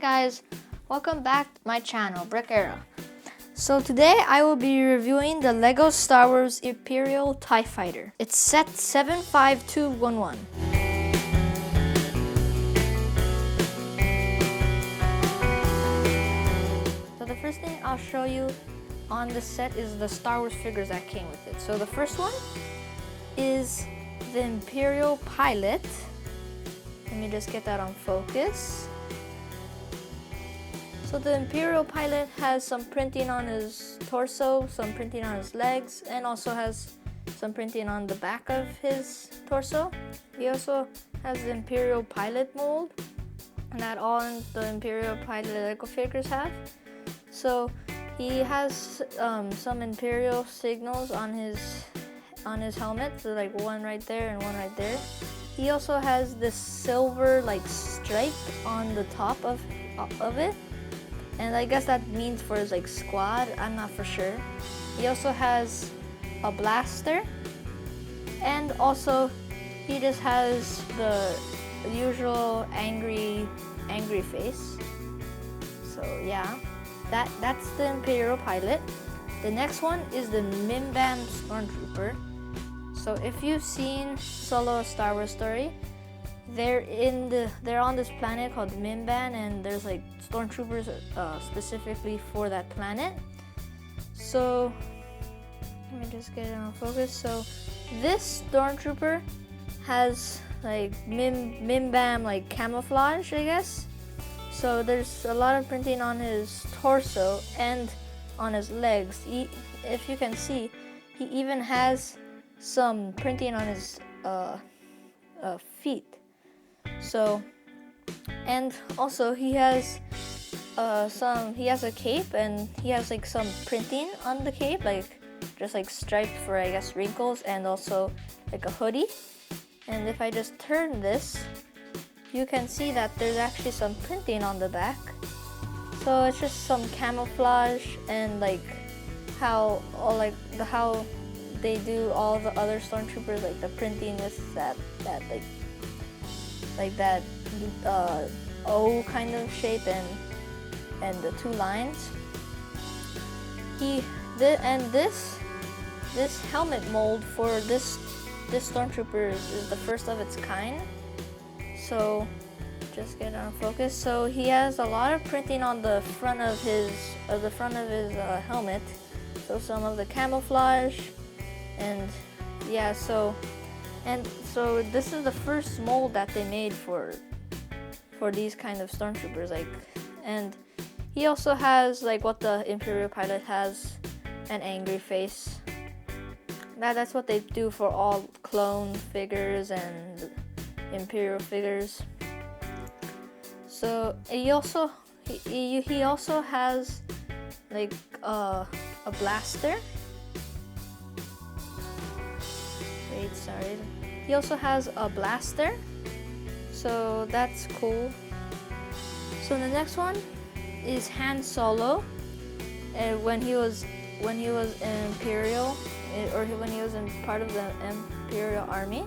guys, welcome back to my channel, Brick Era. So today I will be reviewing the LEGO Star Wars Imperial TIE Fighter. It's set 75211. So the first thing I'll show you on the set is the Star Wars figures that came with it. So the first one is the Imperial pilot. Let me just get that on focus. So the Imperial pilot has some printing on his torso, some printing on his legs, and also has some printing on the back of his torso. He also has the Imperial pilot mold that all the Imperial pilot LEGO figures have. So he has some Imperial signals on his helmet, so like one right there and one right there. He also has this silver like stripe on the top of it. And I guess that means for his like squad, I'm not for sure. He also has a blaster, and also he just has the usual angry face. So yeah, that's the Imperial pilot. The next one is the Mimbam Stormtrooper. So if you've seen Solo: A Star Wars Story, they're on this planet called Mimban, and there's like stormtroopers specifically for that planet. So let me just get it on focus. So this stormtrooper has like Mimbam like camouflage, I guess. So there's a lot of printing on his torso and on his legs. If you can see, he even has some printing on his feet. So, and also he has a cape, and he has like some printing on the cape, like just like striped for I guess wrinkles, and also like a hoodie. And if I just turn this, you can see that there's actually some printing on the back. So it's just some camouflage, and like how they do all the other stormtroopers, like the printing is that O kind of shape and the two lines. This helmet mold for this stormtrooper is the first of its kind. So just get on focus. So he has a lot of printing on the front of his helmet. So some of the camouflage, and yeah. So this is the first mold that they made for these kind of stormtroopers, like, and he also has like what the Imperial pilot has, an angry face. That's what they do for all clone figures and Imperial figures. So he also has like a blaster. Wait, sorry. He also has a blaster, so that's cool. So the next one is Han Solo. When he was in Imperial, or when he was in part of the Imperial army.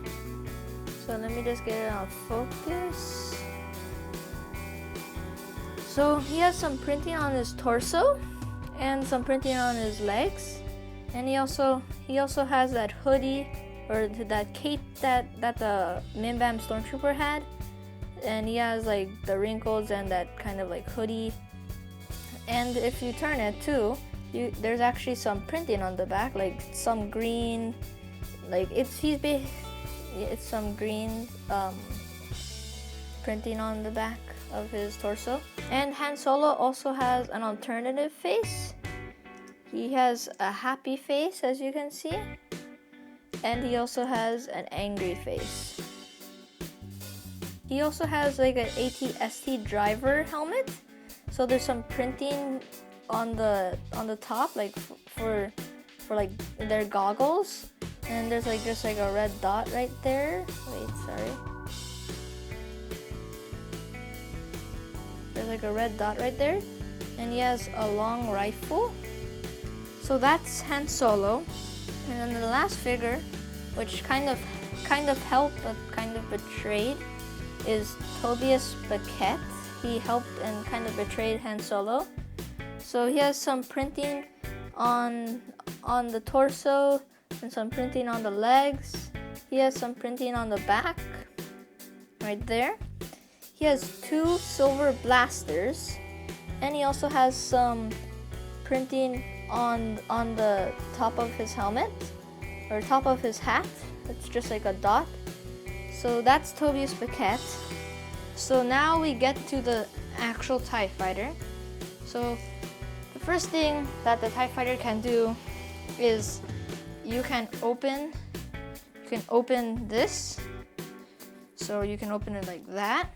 So let me just get it on focus. So he has some printing on his torso and some printing on his legs, and he also has that hoodie, or that cape that the Mimbam Stormtrooper had, and he has like the wrinkles and that kind of like hoodie. And if you turn it too, there's actually some printing on the back, like some green, like it's some green printing on the back of his torso. And Han Solo also has an alternative face. He has a happy face, as you can see. And he also has an angry face. He also has like an AT-ST driver helmet. So there's some printing on the top, like for like their goggles. And there's like just like a red dot right there. Wait, sorry. There's like a red dot right there. And he has a long rifle. So that's Han Solo. And then the last figure, which kind of helped but kind of betrayed, is Tobias Beckett. he helped and kind of betrayed Han Solo. So he has some printing on the torso and some printing on the legs. He has some printing on the back, right there. He has 2 silver blasters, and he also has some printing on the top of his helmet, or top of his hat. It's just like a dot. So that's Tobias Beckett. So now we get to the actual TIE Fighter. So the first thing that the TIE Fighter can do is you can open this. So you can open it like that.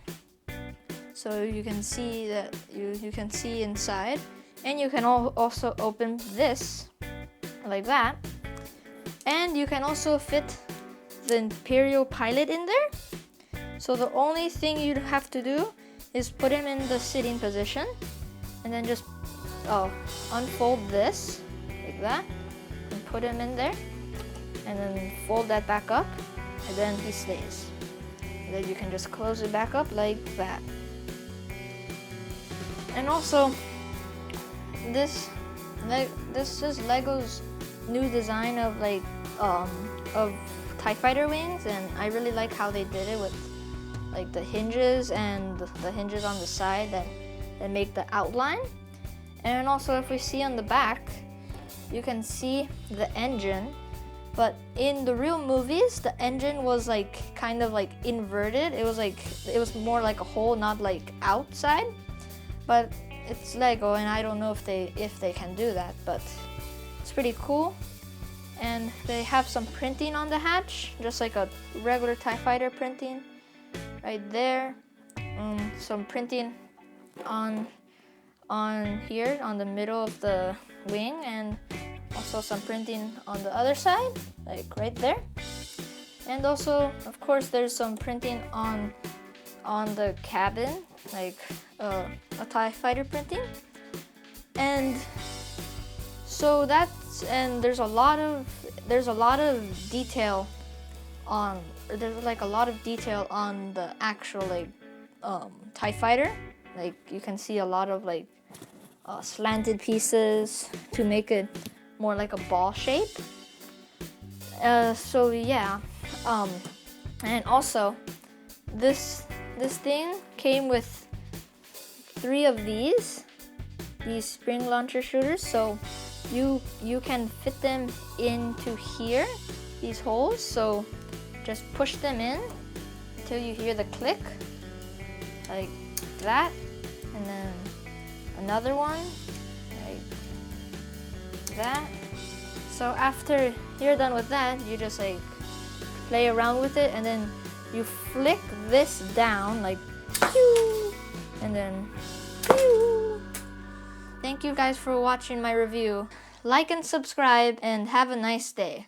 So you can see that you can see inside. And you can also open this like that. And you can also fit the Imperial pilot in there. So the only thing you'd have to do is put him in the sitting position, and then just unfold this like that and put him in there, and then fold that back up, and then he stays. And then you can just close it back up like that. And also, this is Lego's new design of of TIE Fighter wings, and I really like how they did it with like the hinges and the hinges on the side that make the outline. And also, if we see on the back, you can see the engine, but in the real movies the engine was like kind of like inverted. It was more like a hole, not like outside. But it's Lego, and I don't know if they can do that, but it's pretty cool. And they have some printing on the hatch, just like a regular TIE Fighter printing right there. Some printing on here on the middle of the wing, and also some printing on the other side, like right there. And also, of course, there's some printing on the cabin, like a TIE Fighter printing. And so there's a lot of detail on the actual TIE Fighter. Like you can see a lot of slanted pieces to make it more like a ball shape. So yeah, and also this thing came with 3 of these spring launcher shooters. So you can fit them into here, these holes. So just push them in until you hear the click, like that, and then another one like that. So after you're done with that, you just play around with it, and then you flick this down like pew, and then pew. Thank you guys for watching my review. Like and subscribe, and have a nice day.